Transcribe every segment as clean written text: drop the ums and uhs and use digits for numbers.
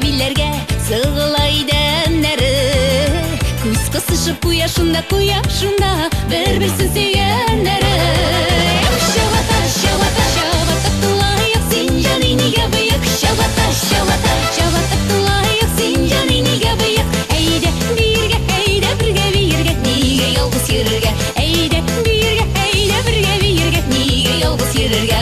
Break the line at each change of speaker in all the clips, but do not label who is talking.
биллерге сыгылайды эннери. Күз кысышып куяшында бер-бирсин сүйгөннери. Шабата, шабата, шабата тулайык сен жаныйниге быйык. Шабата, шабата, шабата тулайык сен жаныйниге быйык. Эйде бирге, ниге ялгыз йөрергә. Эйде бирге, ниге ялгыз йөрергә.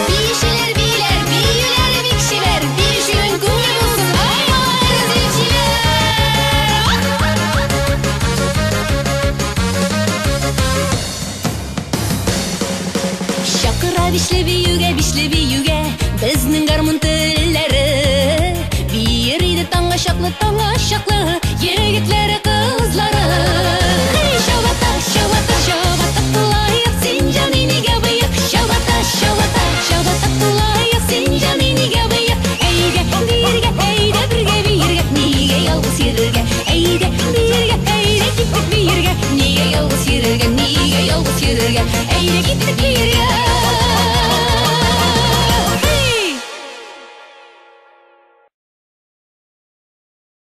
Bişiler biler, büyüler bikşiler, bişiğin kuyruğu olsun, ayağlar zilçiler. Şakıra bişli büyüge, bizning garmon tillari. Biriydi tanga şaklı, yigitleri kızları.